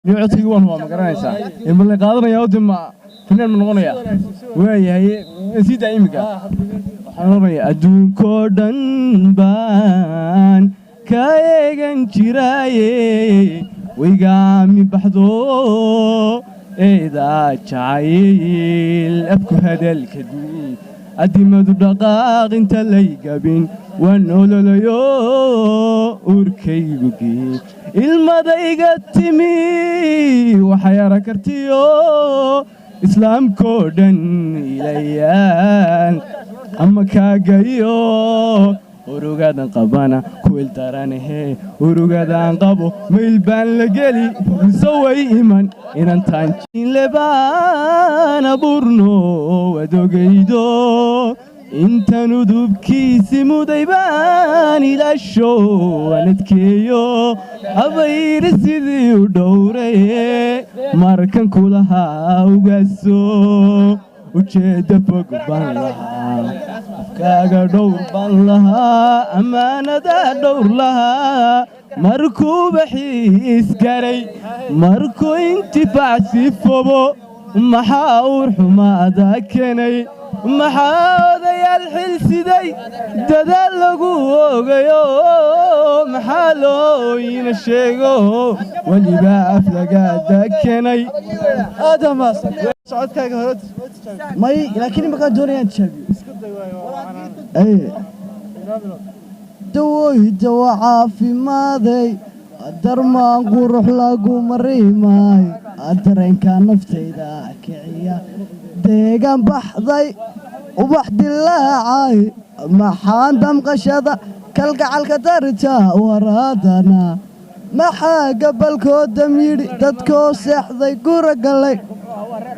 نيوتي وان هو مقرنيسا إن بالله قادرنا يا ودي ما فينا من غنيا وهي هي نسيت أيمك حرامي أدون كودن بان كايجن شراي ويقامي بحضو إذا شايل أبكو هذا الكدي أدي ما دقاق انت اللي قابين وانو لليو أوركيبكي المضايقة تمي وحيارة كرتيو إسلام كودن إليان أما كاقايو urugadan qabana kuil taranahe urugadan qabo milban lageli saway iman inan taanjin leban aburno wadogaydo intan udubkiisi mudayban ila showanadkeeyo abayr sidii u dhowray markan kulaha ugaso ujeeda fog baan lahaa kaaga dhowr baan lahaa ammaanada dhowr lahaa markuu baxiis garay markuu intifaac si fobo maxaa uur xumaada keenay maxaa odayaal xil siday dadaal lagu ogayo maxaa looyina sheego weliba aflagaada keenay socodkaaga hore may laakiin ma ka doonayaan jaabiyo dawooyinta waa caafimaadey darmaan qurux lagu mariimay dareenka naftayda kiciya deegaan baxday ubax dilaacay maxaan damqashada kalgacalka darta waraadana maxaa gabalkooda yidhi dadkoo seexday gura galay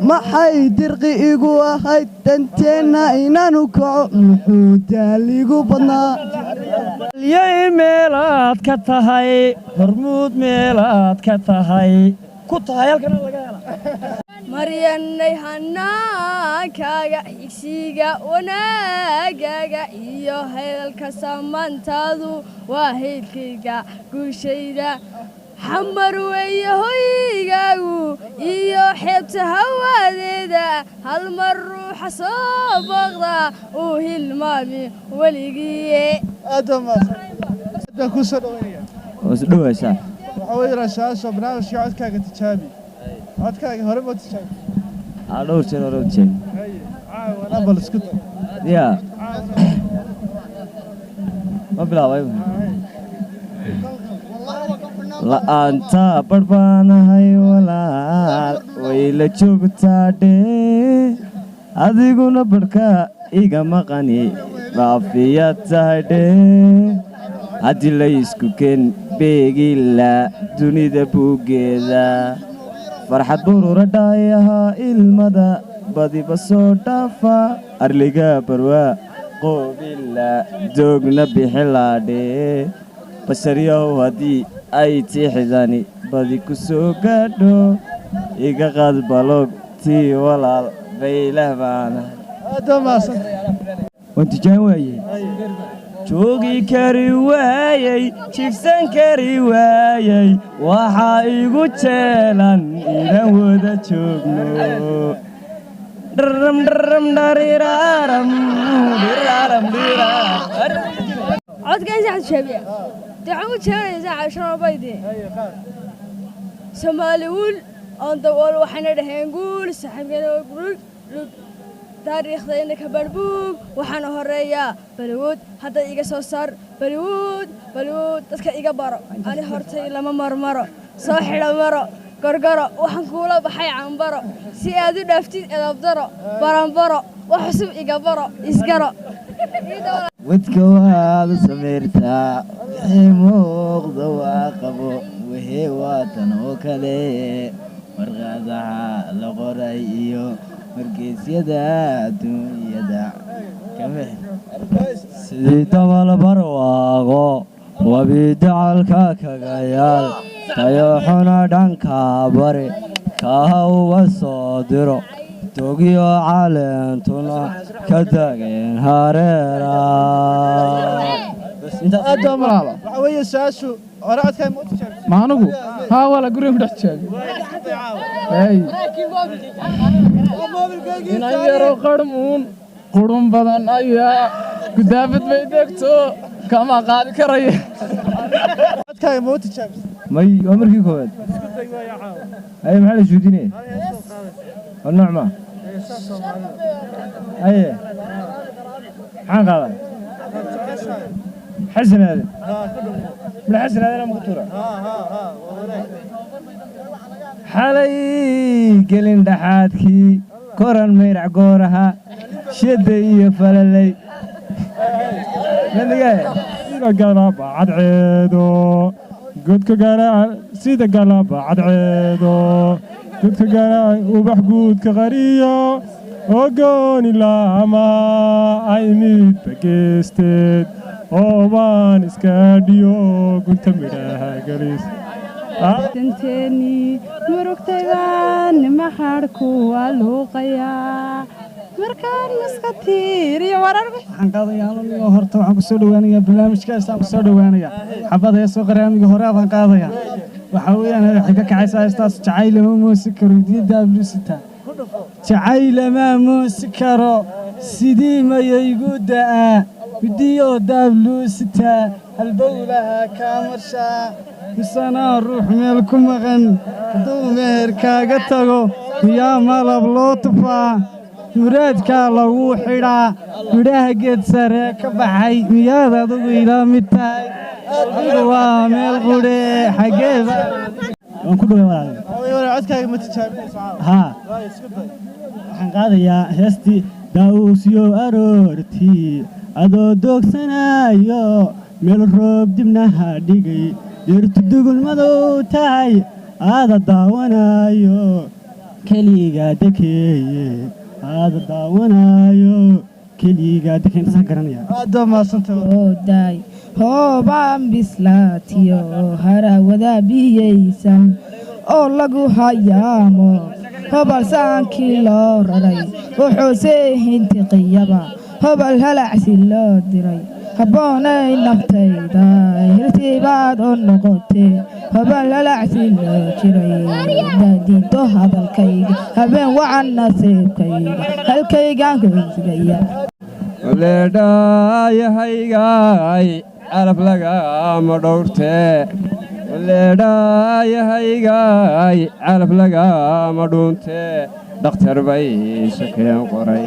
maxay dirqi igu ahayd danteenna inaanu kaco muxuu daaligu badnaa yay meelaad ka tahay hormuud meelaad ka tahay ku tahay halkana laga hela maryanay hanaankaaga xigsiga wanaagaaga iyo hadalka samaantaadu waa haylkayga guushayda xamar weeye hoygaagu iyo xeebta hawaadeeda hal mar ruuxa soo booqda uu hilmaami weligiiye ku soo dhaweynaya وسدويسا waxa weeye raashaasho barnaamijka codkaaga tijaabi codkaaga hore ma tijaabi أروتين wana bal isku يا ما بلا واي لا أنت بربانا هاي ولا ويلا شوكتادي أديكونا بركا إيجا مقاني رافيات تادي أدي لا يسكوكين بيجيلا دوني دبوجيلا فرحة برورة دايها المدى بدي بسوطة فا أرليجا بروا قوبيلا دوغنا بحلادي بسريا وهدي أي تحزاني بدي كسوكادو إيجا قاد بالوج تي ولا بيله بانا وانت جاوي joogi kari waayay jifsan kari waayay waxa igu jeelan inaan wada joogno daram daram dariraram diraram diraram codkaan sax shabiya dacwo jeelaysa casharo baydi Soomaali wul aan dawal waxana dhahayn guul saxibkeena guul taariikhdeena ka barbuug waxaana horeeyaa balwood hadda iga soo saar balwood dadka iga baro ani hortay lama marmaro soo xidho maro gorgoro waxaan kuula baxay canbaro si aad u dhaaftid edabdaro baranbaro wax cusub iga baro isgaro wadka waad sameertaa wixii muuqda waa qabo wixii waatan oo kale warqadaha la qoray iyo wargeysyada adduunyada kameh sidii dabal barwaaqo wabidacalka kaga yaal tayo xuna dhanka bari kaha uga soo diro togiyo caleentuna ka tageen hareera waxa weeye saashu hore codkaaga ma u tijaabisay ما أنو ها ولا قريب دحشة أي إن أيرو قرم بدن أيها قدافت بيدكتو كما قال كريه codkaaga ma u tijaabisay ماي عمرك كود أي محل شو ديني النعمة أي حان قال حسن هذا من حسن هذا أنا مقطورة حالي قلن دحاتكي كورن ميرع قورها شدي فللي من جاي قلب عد عيدو قدك قرا سيد قلب عد عيدو قدك قرا وبحقود كغرية وقوني لاما عيني بكستد وبان اسكاديو قلت مراها قريس تنتني مركتان محاركو والوقيا مركان مسكتير يا ورر waxaan qaadayaa aniga horta waxaan ku soo dhawaanayaa barnaamijkaas aan ku soo dhawaanayaa xabada ee soo qaraamiga hore aan qaadayaa waxa weeyaan waxay ka kacaysaa istaas jacayl ma muusikaro diida blusita jacayl ma muusikaro sidii ma igu daa vidiyo dablusita halbowlaha kaamasha misana ruux meel ku maqan haduu meher kaaga tago yaa malab loo tufaa muraadka lagu xidhaa midhaha geed sare ka baxay miyaad adigu ila mid tahay waa meel qudhe xageeba waan ku dhawaad hore codkaaga ma tijaabinayso ها waa isku day waxaan qaadayaa heestii daawusyo aroortii adoo doogsanayo meel roob dibnaha dhigay dhirtu dugul madow tahay aada daawanayo keliga dakeeye aada daawanayo keliga dakeeye intaasaan garanaya aad baa mahadsantahay oday hoobaan bislaatiyo harawada biyaysan oo lagu hayaamo hobal saankii loo raray wuxuuse hintiqiyaba hobal halacsi loo diray habboonay naftayda hirtiibaad u noqotee hobal halacsi loo jiray daadido hadalkayga habeen wacan nasiibkayga halkaygaan kusigaya leedhaayahaygaay calaf lagama dhowrtee leedhaayahaygaay calaf lagama dhuuntee dhakhtar bay shakeen qoray